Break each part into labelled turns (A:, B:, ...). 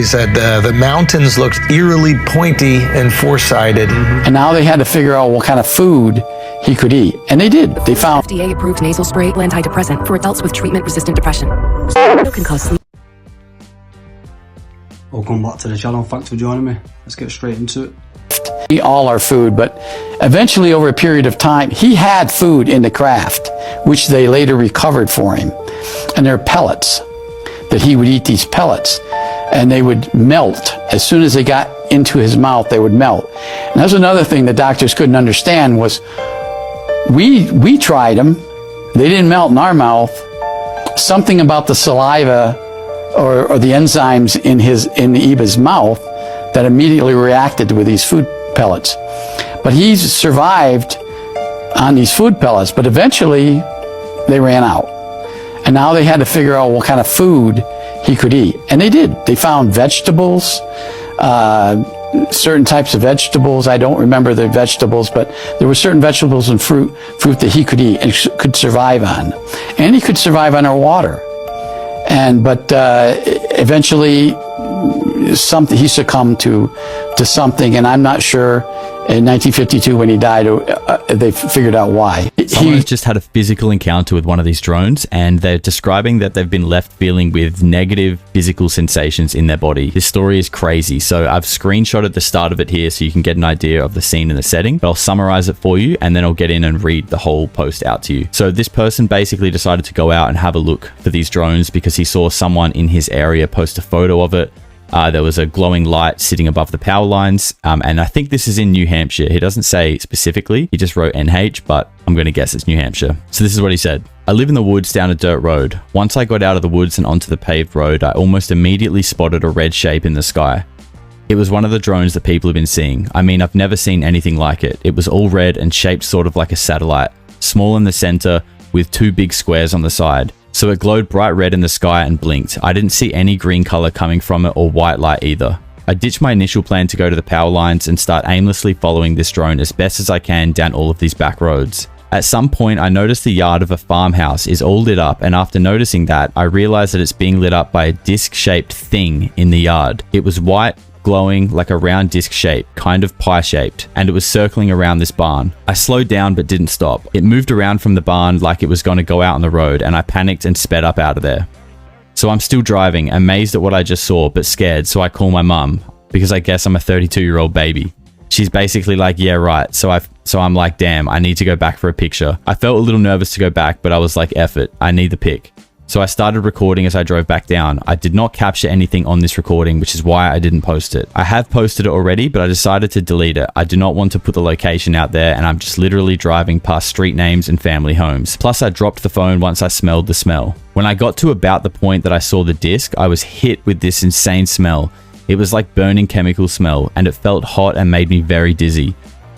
A: He said the mountains looked eerily pointy and four-sided.
B: And now they had to figure out what kind of food he could eat. And they did. They found
C: FDA-approved nasal spray antidepressant for adults with treatment-resistant depression. Can cause sleep.
D: Welcome back to the channel. Thanks for joining me. Let's get straight into it.
B: eat all our food, but eventually over a period of time, he had food in the craft, which they later recovered for him. And they're pellets, that he would eat these pellets, and they would melt. As soon as they got into his mouth, they would melt. And that's another thing the doctors couldn't understand was, we tried them, they didn't melt in our mouth. Something about the saliva or the enzymes in Eva's mouth that immediately reacted with these food pellets. But he's survived on these food pellets, but eventually they ran out. And now they had to figure out what kind of food he could eat. And they did. They found vegetables, certain types of vegetables. I don't remember the vegetables, but there were certain vegetables and fruit that he could eat and could survive on. And he could survive on our water. But eventually he succumbed to something, and I'm not sure in 1952 when he died, they figured out why.
E: Someone's just had a physical encounter with one of these drones, and they're describing that they've been left feeling with negative physical sensations in their body. This story is crazy, so I've screenshotted the start of it here so you can get an idea of the scene and the setting, but I'll summarize it for you, and then I'll get in and read the whole post out to you. So this person basically decided to go out and have a look for these drones because he saw someone in his area post a photo of it. There was a glowing light sitting above the power lines, and I think this is in New Hampshire. He doesn't say specifically, he just wrote NH, but I'm going to guess it's New Hampshire. So this is what he said. I live in the woods down a dirt road. Once I got out of the woods and onto the paved road, I almost immediately spotted a red shape in the sky. It was one of the drones that people have been seeing. I mean, I've never seen anything like it. It was all red and shaped sort of like a satellite, small in the center with two big squares on the side. So it glowed bright red in the sky and blinked. I didn't see any green color coming from it or white light either. I ditched my initial plan to go to the power lines and start aimlessly following this drone as best as I can down all of these back roads. At some point, I noticed the yard of a farmhouse is all lit up, and after noticing that, I realized that it's being lit up by a disc-shaped thing in the yard. It was white, glowing like a round disc shape, kind of pie shaped, and it was circling around this barn. I slowed down but didn't stop. It moved around from the barn like it was going to go out on the road, and I panicked and sped up out of there. So I'm still driving, amazed at what I just saw but scared, so I call my mum, because I guess I'm a 32-year-old baby. She's basically like, yeah, right. So I'm like, damn, I need to go back for a picture. I felt a little nervous to go back, but I was like, F it, I need the pic. So I started recording as I drove back down. I did not capture anything on this recording, which is why I didn't post it. I have posted it already, but I decided to delete it. I do not want to put the location out there, and I'm just literally driving past street names and family homes. Plus, I dropped the phone once I smelled the smell. When I got to about the point that I saw the disc, I was hit with this insane smell. It was like burning chemical smell, and it felt hot and made me very dizzy.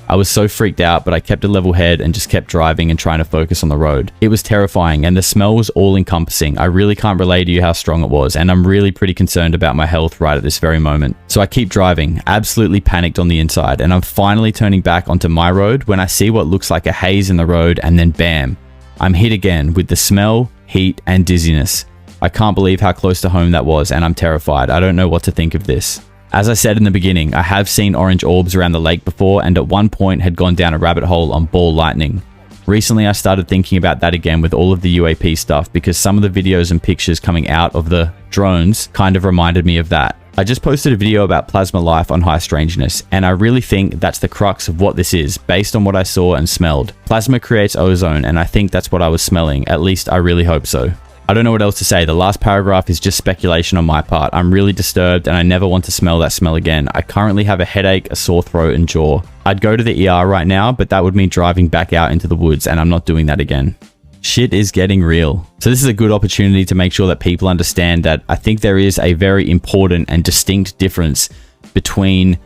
E: I was so freaked out, but I kept a level head and just kept driving and trying to focus on the road. It was terrifying, and the smell was all-encompassing. I really can't relay to you how strong it was, and I'm really pretty concerned about my health right at this very moment. So I keep driving, absolutely panicked on the inside, and I'm finally turning back onto my road when I see what looks like a haze in the road, and then bam, I'm hit again with the smell, heat, and dizziness. I can't believe how close to home that was, and I'm terrified. I don't know what to think of this. As I said in the beginning, I have seen orange orbs around the lake before, and at one point had gone down a rabbit hole on ball lightning. Recently, I started thinking about that again with all of the UAP stuff because some of the videos and pictures coming out of the drones kind of reminded me of that. I just posted a video about plasma life on High Strangeness, and I really think that's the crux of what this is, based on what I saw and smelled. Plasma creates ozone, and I think that's what I was smelling. At least I really hope so. I don't know what else to say. The last paragraph is just speculation on my part. I'm really disturbed and I never want to smell that smell again. I currently have a headache, a sore throat, and jaw. I'd go to the ER right now, but that would mean driving back out into the woods, and I'm not doing that again. Shit is getting real. So this is a good opportunity to make sure that people understand that I think there is a very important and distinct difference between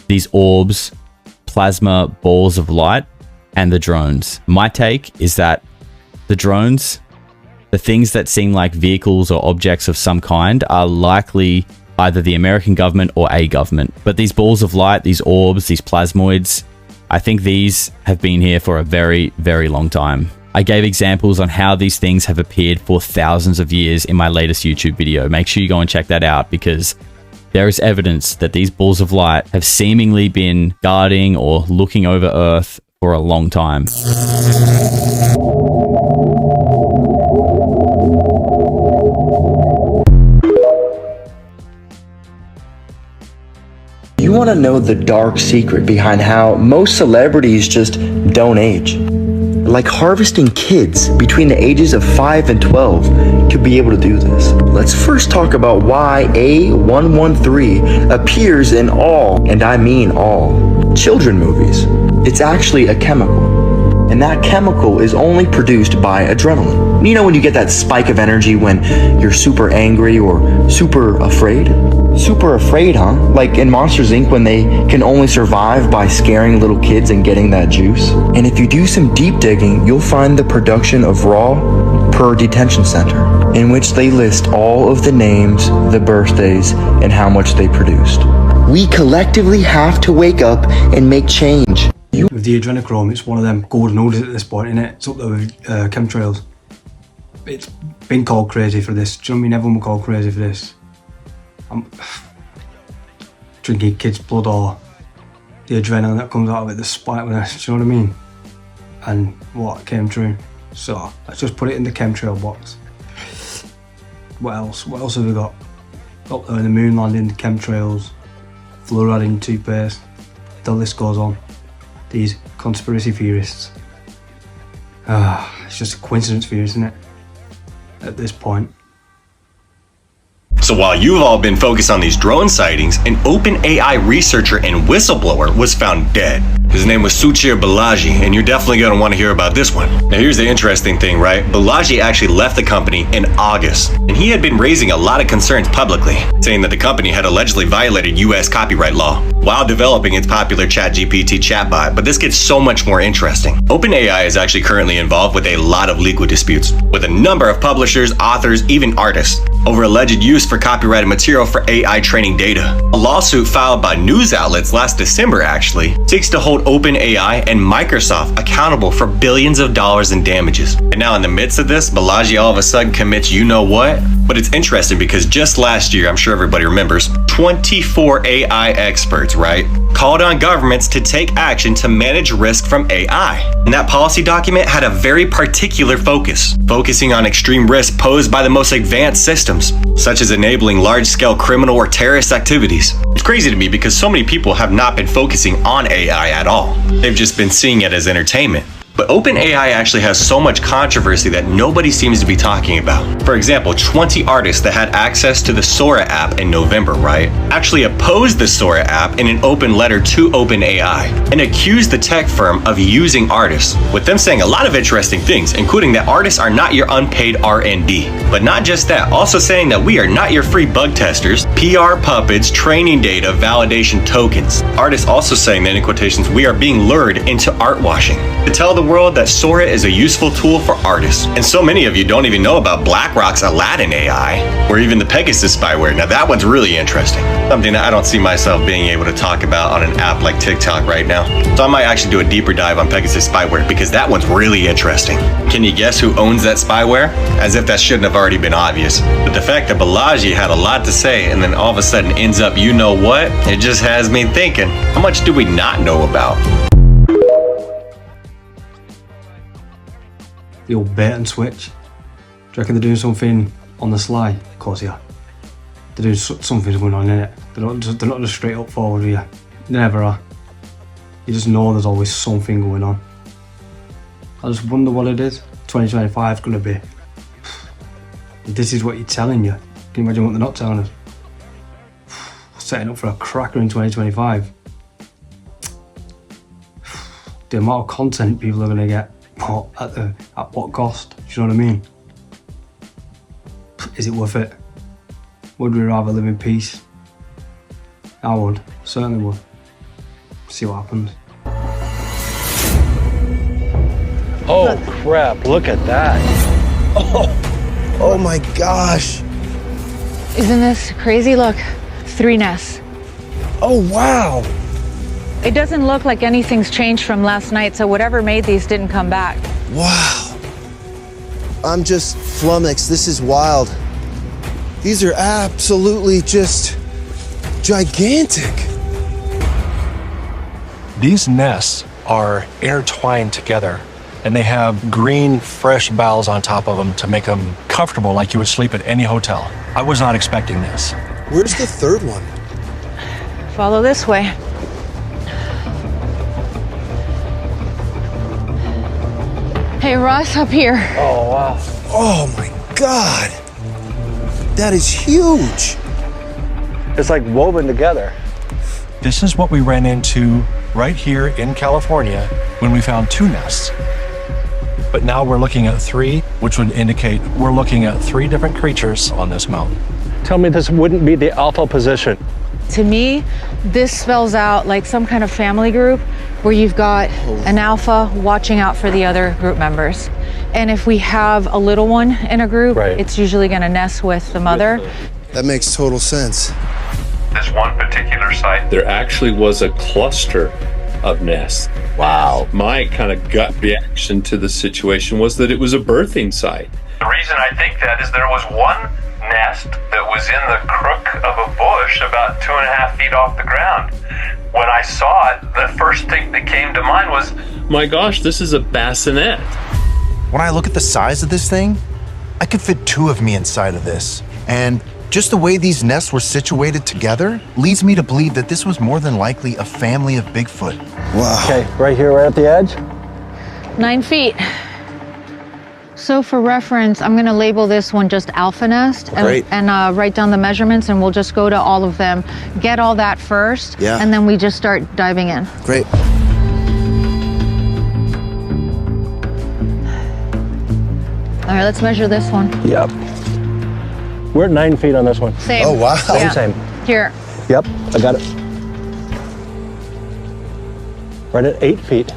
E: these orbs, plasma balls of light, and the drones. My take is that the drones, the things that seem like vehicles or objects of some kind, are likely either the American government or a government. But these balls of light, these orbs, these plasmoids, I think these have been here for a very, very long time. I gave examples on how these things have appeared for thousands of years in my latest YouTube video. Make sure you go and check that out because there is evidence that these balls of light have seemingly been guarding or looking over Earth for a long time.
F: You want to know the dark secret behind how most celebrities just don't age? Like harvesting kids between the ages of 5 and 12 to be able to do this. Let's first talk about why A113 appears in all, and I mean all, children movies. It's actually a chemical, and that chemical is only produced by adrenaline. You know when you get that spike of energy when you're super angry or super afraid? Super afraid, huh? Like in Monsters Inc. when they can only survive by scaring little kids and getting that juice. And if you do some deep digging, you'll find the production of raw per detention center, in which they list all of the names, the birthdays, and how much they produced. We collectively have to wake up and make change.
D: With the adrenochrome, it's one of them golden odors at this point, innit? It's up there with chemtrails. It's been called crazy for this. Do you know what I mean? Everyone will call crazy for this. I'm drinking kids' blood or the adrenaline that comes out of it, the spike, do you know what I mean? And what came true. So let's just put it in the chemtrail box. What else? What else have we got? Up there in the moon landing, chemtrails, fluoride in toothpaste. The list goes on. These conspiracy theorists. It's just a coincidence theory, isn't it? At this point.
G: So while you've all been focused on these drone sightings, an OpenAI researcher and whistleblower was found dead. His name was Suchir Balaji, and you're definitely going to want to hear about this one. Now here's the interesting thing, right? Balaji actually left the company in August, and he had been raising a lot of concerns publicly, saying that the company had allegedly violated US copyright law while developing its popular ChatGPT chatbot. But this gets so much more interesting. OpenAI is actually currently involved with a lot of legal disputes with a number of publishers, authors, even artists over alleged use for copyrighted material for AI training data. A lawsuit filed by news outlets last December actually seeks to hold OpenAI and Microsoft accountable for billions of dollars in damages. And now in the midst of this, Balaji all of a sudden commits you know what? But it's interesting because just last year, I'm sure everybody remembers, 24 AI experts, right, called on governments to take action to manage risk from AI. And that policy document had a very particular focus, focusing on extreme risk posed by the most advanced systems, such as enabling large-scale criminal or terrorist activities. It's crazy to me because so many people have not been focusing on AI at all. They've just been seeing it as entertainment. But OpenAI actually has so much controversy that nobody seems to be talking about. For example, 20 artists that had access to the Sora app in November, right, actually opposed the Sora app in an open letter to OpenAI and accused the tech firm of using artists, with them saying a lot of interesting things, including that artists are not your unpaid R&D. But not just that, also saying that we are not your free bug testers, PR puppets, training data, validation tokens. Artists also saying that, in quotations, we are being lured into art washing. To tell the world that Sora is a useful tool for artists. And so many of you don't even know about BlackRock's Aladdin AI, or even the Pegasus spyware. Now that one's really interesting. Something that I don't see myself being able to talk about on an app like TikTok right now. So I might actually do a deeper dive on Pegasus spyware because that one's really interesting. Can you guess who owns that spyware? As if that shouldn't have already been obvious. But the fact that Balaji had a lot to say and then all of a sudden ends up you know what? It just has me thinking, how much do we not know about?
D: The old bait and switch. Do you reckon they're doing something on the sly? Of course, yeah. They're doing something's going on in it. They're not just straight up forward here. They never are. You just know there's always something going on. I just wonder what it is. 2025 is going to be. This is what you're telling you. Can you imagine what they're not telling us? Setting up for a cracker in 2025. The amount of content people are going to get. At what cost? Do you know what I mean? Is it worth it? Would we rather live in peace? I would. Certainly would. See what happens.
H: Oh crap, look at that. Oh my gosh.
I: Isn't this crazy? Look, 3 nests.
H: Oh wow.
I: It doesn't look like anything's changed from last night, so whatever made these didn't come back.
H: Wow. I'm just flummoxed. This is wild. These are absolutely just gigantic.
J: These nests are intertwined together, and they have green, fresh boughs on top of them to make them comfortable like you would sleep at any hotel. I was not expecting this.
H: Where's the third one?
I: Follow this way. Hey, Ross, up here.
J: Oh, wow.
H: Oh my God. That is huge.
J: It's like woven together. This is what we ran into right here in California when we found 2 nests. But now we're looking at 3, which would indicate we're looking at 3 different creatures on this mountain. Tell me this wouldn't be the alpha position.
I: To me, this spells out like some kind of family group where you've got an alpha watching out for the other group members. And if we have a little one in a group, it's usually going to nest with the mother.
H: That makes total sense.
K: This one particular site, there actually was a cluster of nests. Wow. My kind of gut reaction to the situation was that it was a birthing site. The reason I think that is there was one nest that was in the crook of a bush about 2.5 feet off the ground. When I saw it, the first thing that came to mind was, my gosh, this is a bassinet.
L: When I look at the size of this thing, I could fit 2 of me inside of this. And just the way these nests were situated together leads me to believe that this was more than likely a family of Bigfoot.
H: Wow.
J: Okay, right here, right at the edge.
I: 9 feet. So for reference, I'm going to label this one just alpha nest and write down the measurements, and we'll just go to all of them, get all that first, and then we just start diving in.
H: Great.
I: All right, let's measure this one.
J: Yep. We're at 9 feet on this one.
I: Same.
H: Oh, wow.
I: Yeah.
J: Same.
I: Here.
J: Yep, I got it. Right at 8 feet.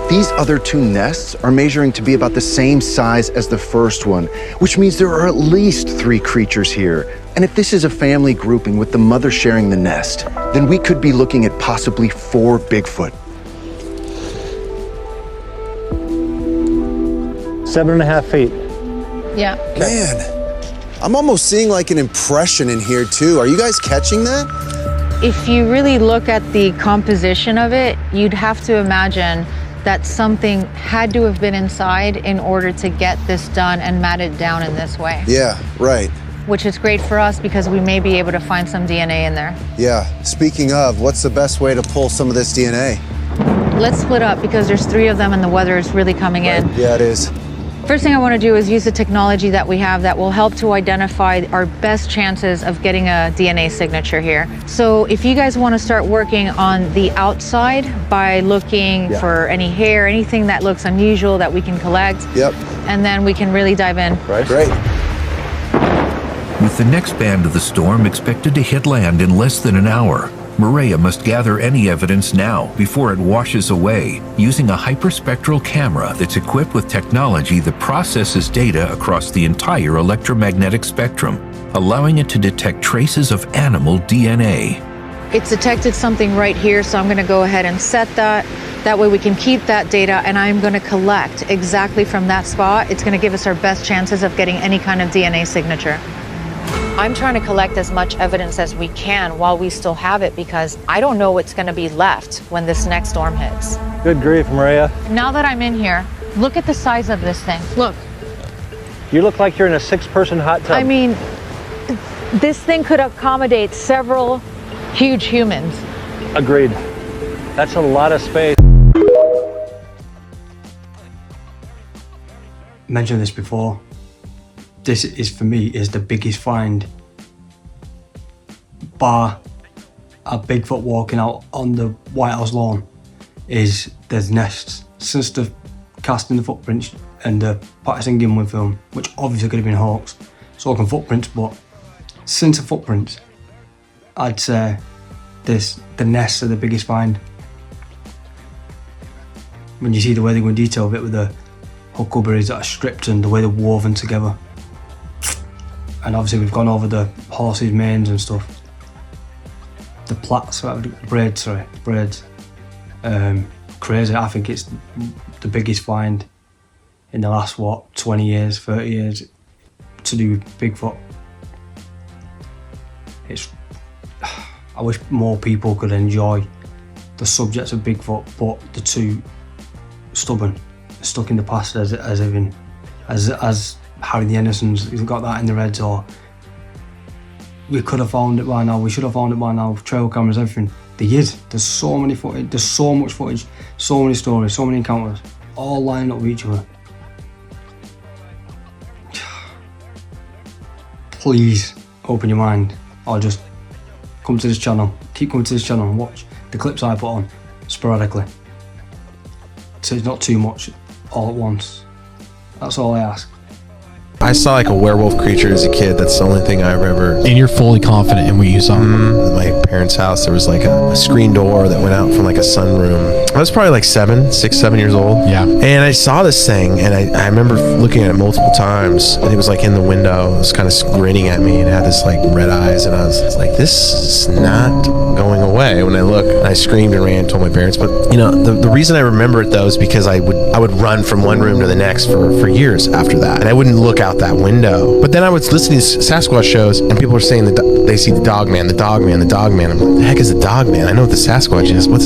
L: These other 2 nests are measuring to be about the same size as the first one, which means there are at least 3 creatures here. And if this is a family grouping with the mother sharing the nest, then we could be looking at possibly 4 Bigfoot.
J: 7.5 feet.
I: Yeah.
H: Man, I'm almost seeing like an impression in here too. Are you guys catching that?
I: If you really look at the composition of it, you'd have to imagine that something had to have been inside in order to get this done and mat it down in this way.
H: Yeah, right.
I: Which is great for us because we may be able to find some DNA in there.
H: Yeah, speaking of, what's the best way to pull some of this DNA?
I: Let's split up because there's 3 of them and the weather is really coming in.
H: Yeah, it is.
I: First thing I want to do is use the technology that we have that will help to identify our best chances of getting a DNA signature here. So if you guys want to start working on the outside by looking for any hair, anything that looks unusual that we can collect.
H: Yep.
I: And then we can really dive in.
H: Right. Great.
M: With the next band of the storm expected to hit land in less than an hour, Maria must gather any evidence now before it washes away, using a hyperspectral camera that's equipped with technology that processes data across the entire electromagnetic spectrum, allowing it to detect traces of animal DNA.
I: It's detected something right here, so I'm going to go ahead and set that. That way we can keep that data, and I'm going to collect exactly from that spot. It's going to give us our best chances of getting any kind of DNA signature. I'm trying to collect as much evidence as we can while we still have it because I don't know what's going to be left when this next storm hits.
J: Good grief, Maria.
I: Now that I'm in here, look at the size of this thing. Look.
J: You look like you're in a 6-person hot tub.
I: I mean, this thing could accommodate several huge humans.
J: Agreed. That's a lot of space.
D: Mentioned this before. This is, for me, is the biggest find, bar a Bigfoot walking out on the White House lawn, is there's nests. Since the casting the footprints and the Patterson Gimlin film, which obviously could have been hoax, so can footprints, but since the footprints, I'd say the nests are the biggest find. When you see the way they go in detail of it with the huckleberries that are stripped and the way they're woven together. And obviously we've gone over the horses' manes and stuff. The plaits, braids. Crazy, I think it's the biggest find in the last, 20 years, 30 years to do with Bigfoot. It's I wish more people could enjoy the subjects of Bigfoot, but they're too stubborn, stuck in the past as Harry the Hendersons. He's got that in their heads, or we could have found it by now, we should have found it by now, trail cameras, everything. They is. There's so many footage, there's so much footage, so many stories, so many encounters, all lined up with each other. Please open your mind, or just come to this channel, keep coming to this channel and watch the clips I put on sporadically. So it's not too much all at once. That's all I ask.
N: I saw like a werewolf creature as a kid. That's the only thing I remember.
O: And you're fully confident in what you saw?
N: At my parents' house, there was like a screen door that went out from like a sunroom. I was probably like 7 years old.
O: Yeah.
N: And I saw this thing, and I remember looking at it multiple times, and it was like in the window. It was kind of grinning at me, and it had this like red eyes, and I was like, this is not going away. When I look, and I screamed and ran and told my parents. But you know, the reason I remember it though is because I would run from one room to the next for years after that, and I wouldn't look out that window. But then I was listening to these Sasquatch shows, and people were saying that they see the dog man, the dog man, the dog man. I'm like, the heck is the dog man? I know what the Sasquatch is. What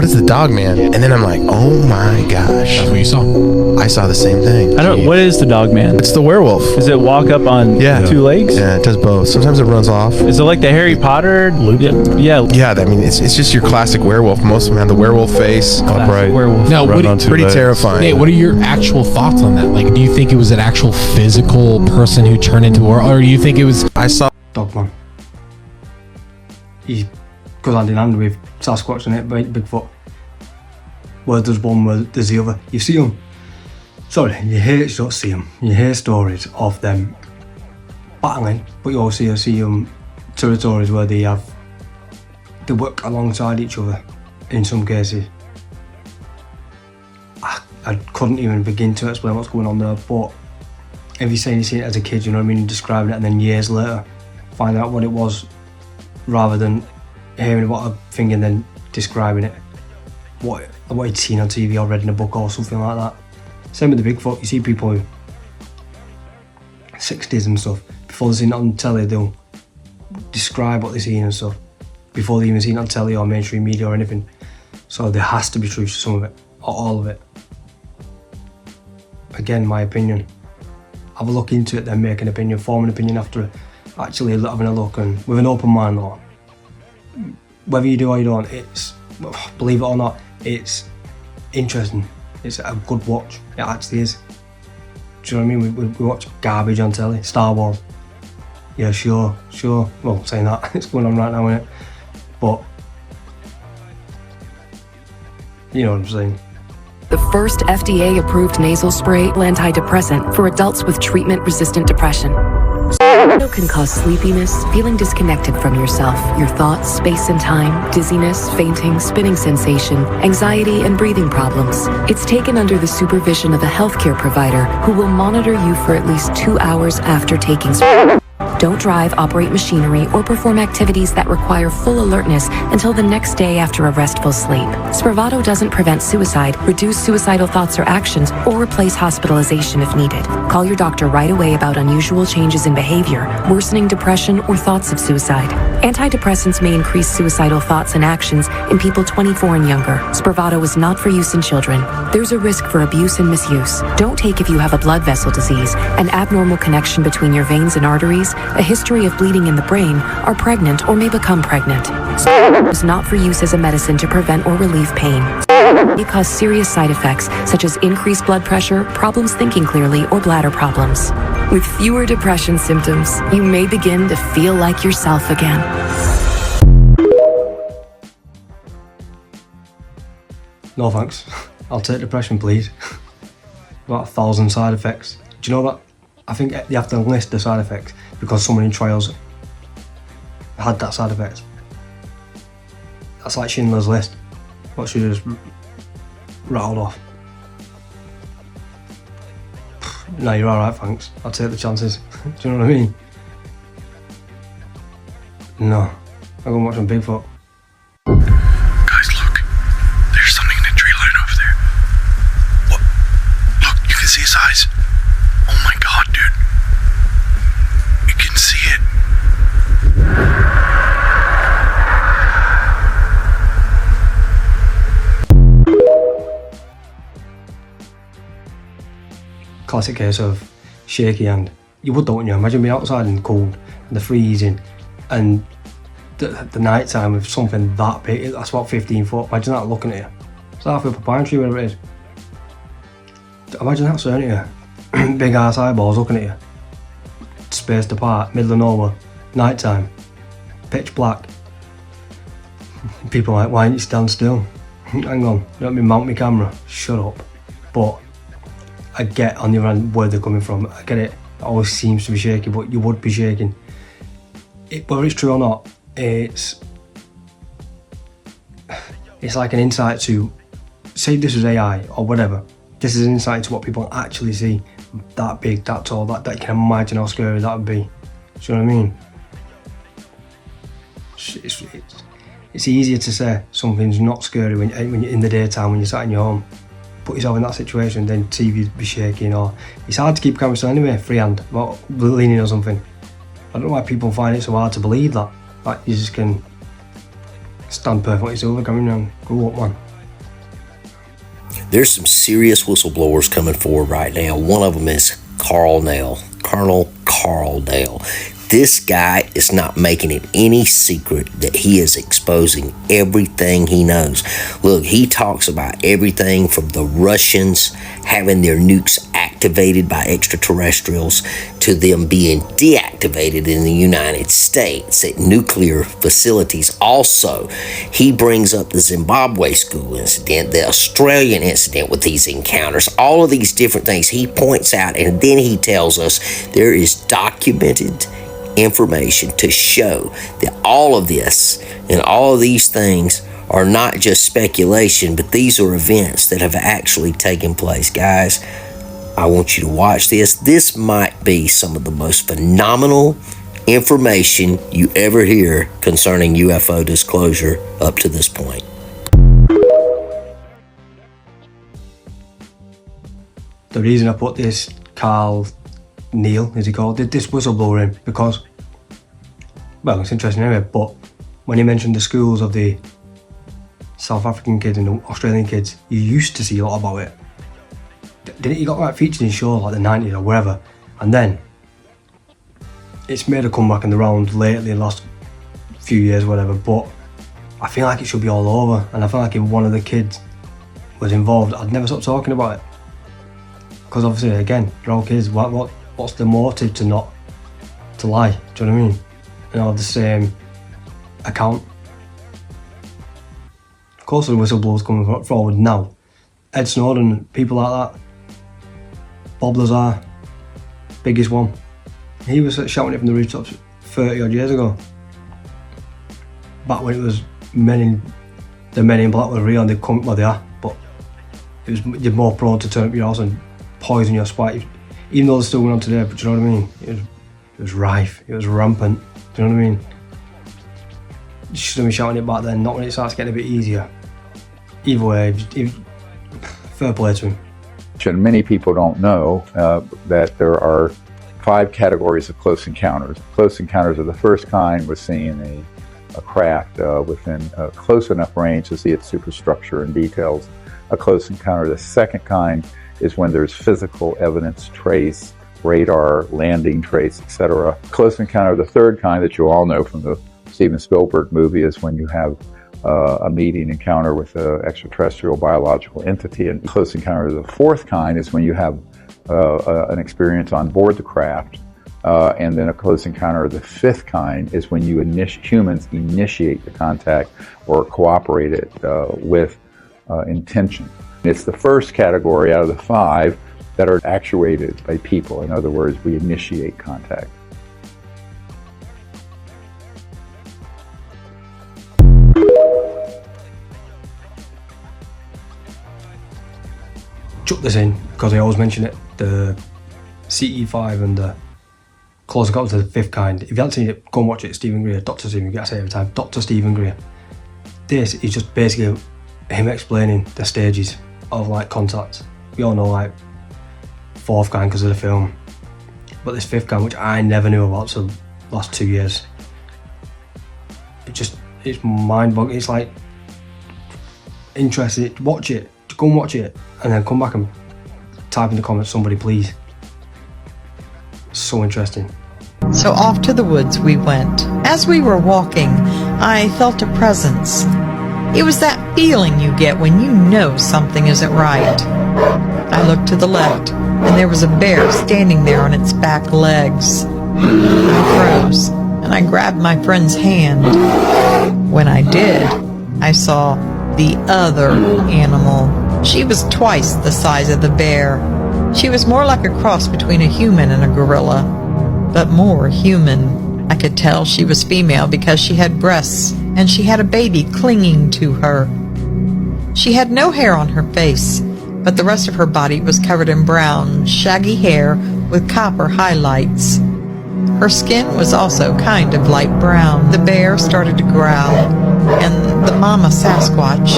N: is the dog man? And then I'm like, oh my gosh.
O: That's what you saw?
N: I saw the same thing.
P: I don't. What is the dog man?
N: It's the werewolf.
P: Does it walk up on 2 legs?
N: Yeah, it does both. Sometimes it runs off.
P: Is it like the Harry Potter? Yeah.
N: Yeah, I mean, it's just your classic werewolf. Most of them have the werewolf face, upright.
P: Werewolf.
O: Now,
N: Pretty terrifying.
O: Nate, what are your actual thoughts on that? Like, do you think it was an actual physical person who turned into or do you think it was...
N: I saw
D: Dogman. He goes hand in hand with Sasquatch and it, Bigfoot. Where there's one, where there's the other. You see them. Sorry, you don't see them. You hear stories of them battling, but you also see them territories where they work alongside each other in some cases. I couldn't even begin to explain what's going on there, but if you're saying you see it as a kid, you know what I mean, describing it, and then years later find out what it was, rather than hearing about a thing and then describing it, what you'd seen on TV or read in a book or something like that. Same with the Bigfoot. You see people who 60s and stuff, before they've seen it on telly, they'll describe what they've seen and stuff before they even seen it on telly or mainstream media or anything. So there has to be truth to some of it, or all of it. Again, my opinion. Have a look into it, then make an opinion, form an opinion after actually having a look, and with an open mind though. Whether you do or you don't, it's, believe it or not, it's interesting. It's a good watch. It actually is. Do you know what I mean? We watch garbage on telly. Star Wars. Yeah, sure. Well, saying that, it's going on right now, isn't it? But, you know what I'm saying.
C: The first FDA-approved nasal spray antidepressant for adults with treatment-resistant depression. It can cause sleepiness, feeling disconnected from yourself, your thoughts, space and time, dizziness, fainting, spinning sensation, anxiety, and breathing problems. It's taken under the supervision of a healthcare provider who will monitor you for at least 2 hours after taking. Don't drive, operate machinery, or perform activities that require full alertness until the next day after a restful sleep. Spravato doesn't prevent suicide, reduce suicidal thoughts or actions, or replace hospitalization if needed. Call your doctor right away about unusual changes in behavior, worsening depression, or thoughts of suicide. Antidepressants may increase suicidal thoughts and actions in people 24 and younger. Spravato is not for use in children. There's a risk for abuse and misuse. Don't take if you have a blood vessel disease, an abnormal connection between your veins and arteries, a history of bleeding in the brain, are pregnant or may become pregnant. Spravato is not for use as a medicine to prevent or relieve pain. It may cause serious side effects such as increased blood pressure, problems thinking clearly, or bladder problems. With fewer depression symptoms, you may begin to feel like yourself again.
D: No thanks. I'll take depression, please. About 1,000 side effects. Do you know that? I think you have to list the side effects because someone in trials had that side effect. That's like Schindler's List. What she just rattled off. No, you're alright, thanks. I'll take the chances. Do you know what I mean? No. I'll go and watch some Bigfoot.
N: Guys, look. There's something in the tree line over there. What? Look, you can see his eyes. Oh my god, dude. You can see it.
D: classic case of shaky hand. You would, don't you? Imagine being outside in the cold and the freezing and the night time with something that big. That's about 15 foot. Imagine that looking at you. It's half of a pine tree, whatever it is. Imagine that staring at you. Big ass eyeballs looking at you. Spaced apart, middle of nowhere, night time, pitch black. People are like, why don't you stand still? Hang on, you let me mount my camera. Shut up. But I get on the other hand where they're coming from. I get it. It always seems to be shaky, but you would be shaking. Whether it's true or not, it's like an insight to, say this was AI or whatever. This is an insight into what people actually see. That big, that tall, that you can imagine how scary that would be. Do you know what I mean? It's easier to say something's not scary when you're in the daytime, when you're sat in your home. Put yourself in that situation, then TV be shaking, or it's hard to keep camera still anyway, freehand, about leaning or something. I don't know why people find it so hard to believe that. Like you just can stand perfectly still, the camera and go up, man.
Q: There's some serious whistleblowers coming forward right now. One of them is Colonel Carl Nell. This guy is not making it any secret that he is exposing everything he knows. Look, he talks about everything from the Russians having their nukes activated by extraterrestrials to them being deactivated in the United States at nuclear facilities. Also, he brings up the Zimbabwe school incident, the Australian incident with these encounters, all of these different things he points out, and then he tells us there is documented information to show that all of this and all of these things are not just speculation, but these are events that have actually taken place. Guys, I want you to watch this. This might be some of the most phenomenal information you ever hear concerning UFO disclosure up to this point.
D: The reason I put this Carl Neil, as he called, did this whistleblower in because, well, it's interesting anyway, but when he mentioned the schools of the South African kids and the Australian kids, you used to see a lot about it. Didn't he got like featured in shows like the 90s or wherever, and then it's made a comeback in the round lately, the last few years, whatever, but I feel like it should be all over, and I feel like if one of the kids was involved, I'd never stop talking about it. Because obviously, again, they're all kids. What's the motive to lie? Do you know what I mean? And all the same account. Of course, the whistleblowers coming forward now. Ed Snowden, people like that. Bob Lazar, biggest one. He was shouting it from the rooftops 30 odd years ago. Back when it was the men in black were real and they come, well they are, but you're more prone to turn up your house and poison your spite, even though they're still going on today. But do you know what I mean? It was rife, it was rampant. Do you know what I mean? You should have been shouting it back then, not when it starts getting a bit easier. Either way, fair play to him.
R: And many people don't know that there are 5 categories of close encounters. Close encounters of the first kind was seeing a craft within a close enough range to see its superstructure and details. A close encounter, the second kind, is when there's physical evidence, trace, radar, landing trace, etc. Close encounter, the third kind that you all know from the Steven Spielberg movie, is when you have a meeting encounter with an extraterrestrial biological entity. And close encounter, the fourth kind, is when you have an experience on board the craft. And then a close encounter, the fifth kind, is when humans initiate the contact or cooperate it with intention. It's the first category out of the 5 that are actuated by people. In other words, we initiate contact.
D: Chuck this in because I always mention it, the CE5 and the Close Encounters of the Fifth Kind. If you haven't seen it, go and watch it. Stephen Greer, Dr. Stephen Greer, I say it every time, Dr. Stephen Greer. This is just basically him explaining the stages of like contact. We all know like fourth kind because of the film, but this fifth kind, which I never knew about till the last 2 years, it's mind-boggling. It's like interesting. Watch it, go and watch it, and then come back and type in the comments, somebody please. So interesting.
S: So off to the woods we went. As we were walking, I felt a presence. It was that feeling you get when you know something isn't right. I looked to the left, and there was a bear standing there on its back legs. I froze, and I grabbed my friend's hand. When I did, I saw the other animal. She was twice the size of the bear. She was more like a cross between a human and a gorilla, but more human. I could tell she was female because she had breasts, and she had a baby clinging to her. She had no hair on her face, but the rest of her body was covered in brown, shaggy hair with copper highlights. Her skin was also kind of light brown. The bear started to growl, and the mama Sasquatch,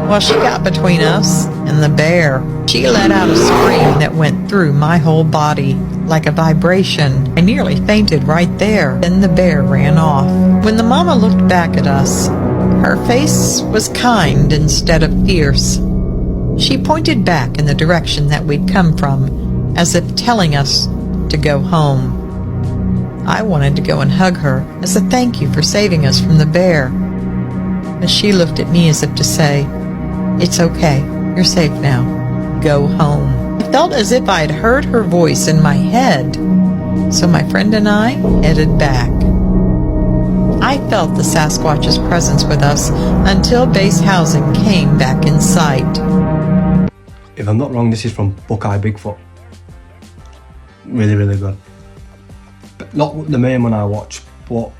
S: well, she got between us and the bear. She let out a scream that went through my whole body like a vibration. I nearly fainted right there. Then the bear ran off. When the mama looked back at us, her face was kind instead of fierce. She pointed back in the direction that we'd come from, as if telling us to go home. I wanted to go and hug her as a thank you for saving us from the bear. But she looked at me as if to say, "It's okay, you're safe now. Go home." I felt as if I had heard her voice in my head, so my friend and I headed back. I felt the Sasquatch's presence with us until base housing came back in sight.
D: If I'm not wrong, this is from Buckeye Bigfoot. Really, really good. But not the main one I watch, but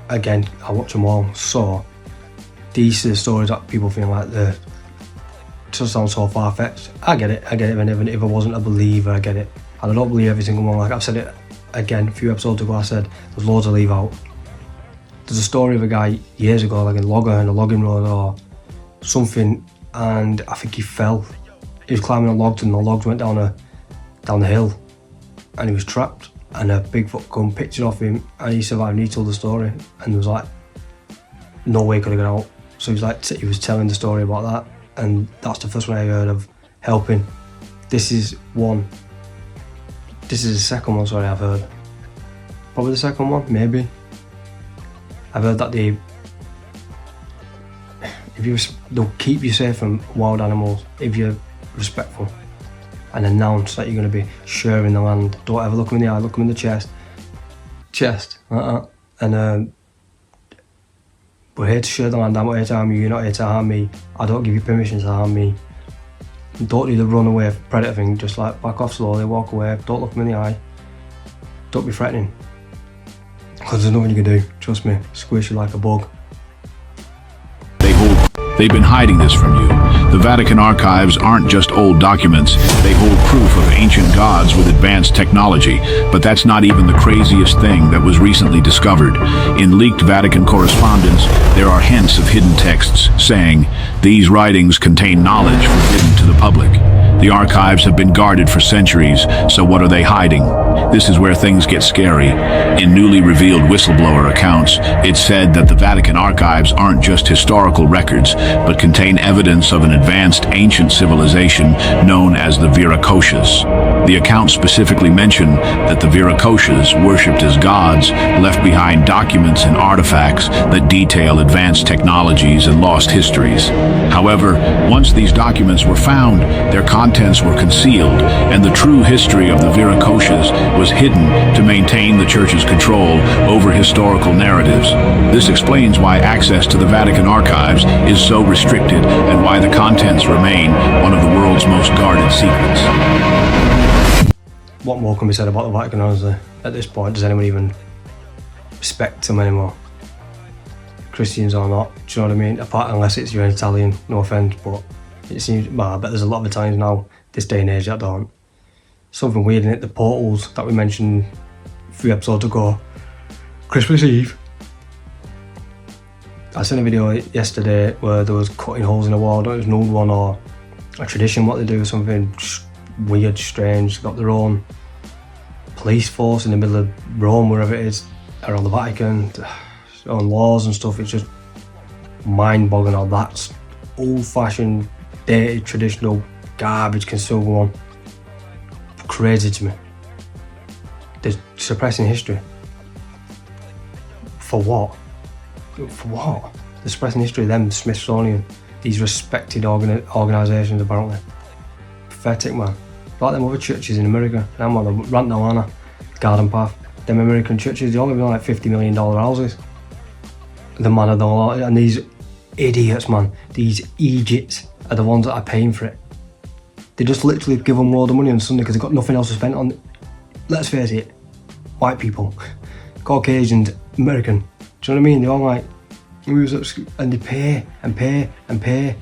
D: again, I watch them all. So these are the stories that people feel like they just sound so far-fetched. I get it, and even if I wasn't a believer, I get it. And I don't believe every single one. Like I've said it again a few episodes ago, I said there's loads to leave out. There's a story of a guy years ago, like a logger in a logging road or something, and I think he fell. He was climbing on logs and the logs went down the hill and he was trapped, and a Bigfoot come, picked it off him, and he survived and he told the story, and there was like no way he could have got out. So he was telling the story about that, and that's the first one I heard of helping. This is the second one, sorry, I've heard. Probably the second one, maybe. I've heard that they'll keep you safe from wild animals if you're respectful and announce that you're going to be sharing the land. Don't ever look them in the eye, look them in the chest. And we're here to share the land, I'm not here to harm you, you're not here to harm me. I don't give you permission to harm me. Don't do the run away predator thing, just like back off slowly, walk away, don't look them in the eye. Don't be threatening. Because there's nothing you can do, trust me, squish you like a bug.
T: They've been hiding this from you. The Vatican archives aren't just old documents. They hold proof of ancient gods with advanced technology. But that's not even the craziest thing that was recently discovered. In leaked Vatican correspondence, there are hints of hidden texts saying, "These writings contain knowledge forbidden to the public." The archives have been guarded for centuries, so what are they hiding? This is where things get scary. In newly revealed whistleblower accounts, it's said that the Vatican archives aren't just historical records, but contain evidence of an advanced ancient civilization known as the Viracochas. The accounts specifically mention that the Viracochas, worshipped as gods, left behind documents and artifacts that detail advanced technologies and lost histories. However, once these documents were found, their contents were concealed, and the true history of the Viracochas was hidden to maintain the Church's control over historical narratives. This explains why access to the Vatican archives is so restricted and why the contents remain one of the world's most guarded secrets.
D: What more can be said about the Vatican, honestly? At this point, does anyone even respect them anymore? Christians or not, do you know what I mean? Apart, unless it's you're an Italian, no offence, but it seems, well, I bet there's a lot of Italians now, this day and age, that don't. Something weird in it, the portals that we mentioned a few episodes ago. Christmas Eve. I seen a video yesterday where there was cutting holes in the wall, I don't know if it was an old one or a tradition, what they do, something weird, strange, got their own police force in the middle of Rome, wherever it is, around the Vatican, on laws and stuff. It's just mind-boggling how that's old-fashioned, dated, traditional garbage can still go on. crazy to me. They're suppressing history. For what? For what? They're suppressing history, them, Smithsonian, these respected organisations apparently. Pathetic, man. Like them other churches in America. I'm on the rant now, aren't I? Garden Path. Them American churches, they all live in like $50 million houses. The man of the law, and these idiots, man, these Egypts are the ones that are paying for it. They just literally give them a load of money on Sunday because they've got nothing else to spend on. Let's face it, white people, Caucasians, American, do you know what I mean? They're all like, and they pay and pay and pay.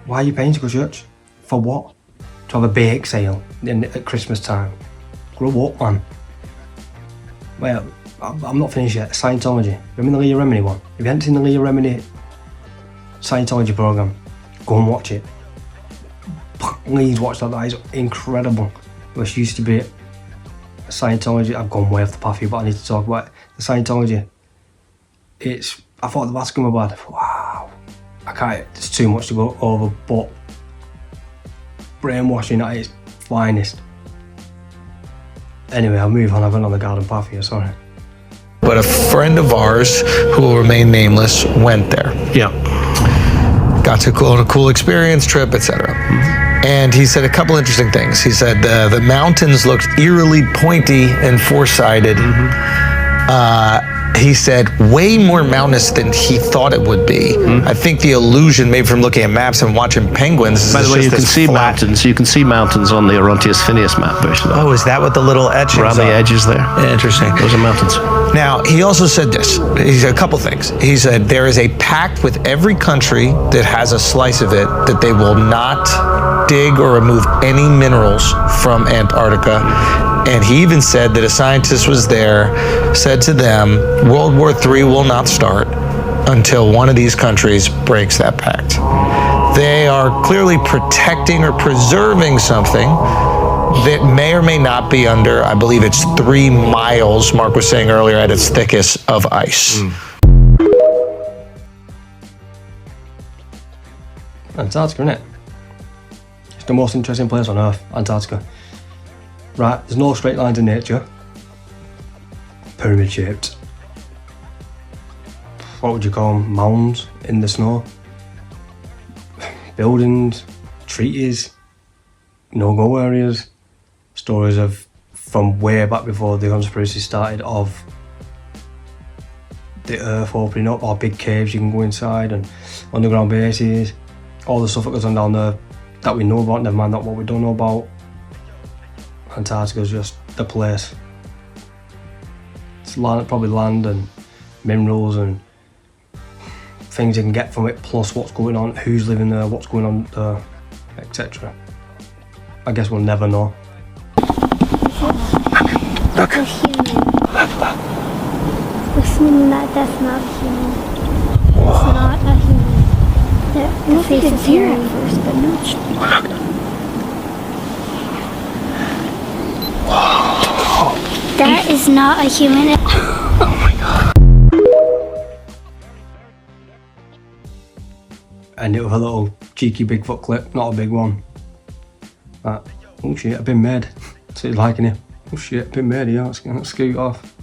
D: Why are you paying to go to church? For what? To have a bake sale at Christmas time? Grow up, man. Well, I'm not finished yet. Scientology. Remember the Leah Remini one? If you haven't seen the Leah Remini Scientology program, go and watch it. Please watch that. That is incredible. Which used to be Scientology. I've gone way off the path here, but I need to talk about it. The Scientology. I thought the Vatican were bad. Wow. I can't. There's too much to go over, but brainwashing at its finest. Anyway, I'll move on. I've gone on the garden path here. Sorry.
A: But a friend of ours, who will remain nameless, went there.
U: Yeah.
A: Got to go on a cool experience, trip, etc. And he said a couple interesting things. He said the mountains looked eerily pointy and four-sided. He said way more mountainous than he thought it would be. I think the illusion, maybe from looking at maps and watching penguins, is
U: by the way, you can see
A: flat
U: mountains. You can see mountains on the Orontius Phineas map. Actually.
A: Oh, is that what the little etchings
U: around the edges there?
A: Interesting.
U: Those are mountains.
A: Now, he also said this. He said a couple things. He said there is a pact with every country that has a slice of it that they will not dig or remove any minerals from Antarctica. And he even said that a scientist was there, said to them, World War III will not start until one of these countries breaks that pact. They are clearly protecting or preserving something that may or may not be under, I believe it's 3 miles, Mark was saying earlier, at its thickest of ice.
D: Antarctica, isn't it? It's the most interesting place on Earth, Antarctica. Right, there's no straight lines in nature. Pyramid shaped. What would you call them? Mounds in the snow. Buildings, treaties, no-go areas. Stories of, from way back before the conspiracy started, of the Earth opening up, or big caves you can go inside, and underground bases. All the stuff that goes on down there that we know about, never mind that what we don't know about. Antarctica's just the place. It's land, probably land and minerals and things you can get from it, plus what's going on, who's living there, what's going on there, etc. I guess we'll never know.
V: Look. Listening that that's not human. It's not a human. The face is here at first, but no. That is not a human.
A: Oh my god.
D: And it was a little cheeky Bigfoot clip, not a big one. But, oh shit, I've been made. So he's liking it. Oh shit, I've been made here, let's scoot off.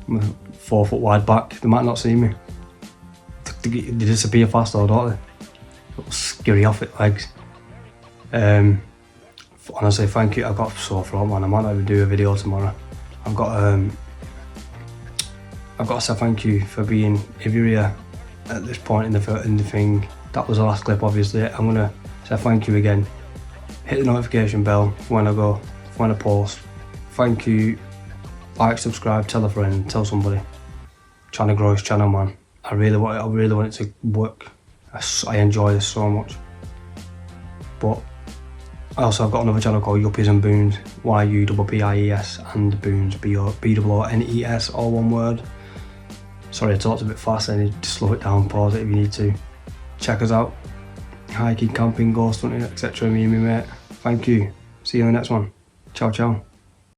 D: I'm 4 foot wide back, they might not see me. They disappear fast though, don't they? Little scary off it legs. Honestly, thank you. I've got a sore throat, man. I might not even do a video tomorrow. I've got to say thank you for being, if you're here at this point in the thing. That was the last clip, obviously. I'm gonna say thank you again. Hit the notification bell for when I go, for when I post. Thank you. Like, subscribe, tell a friend, tell somebody. Trying to grow his channel, man. I really want it to work. I enjoy this so much. But I also have got another channel called Yuppies and Boons, YUPPIES, and Boons, BOONES, all one word. Sorry, I talked a bit fast, I need to slow it down, pause it if you need to. Check us out. Hiking, camping, ghost hunting, etc. Me and my mate. Thank you. See you in the next one. Ciao, ciao.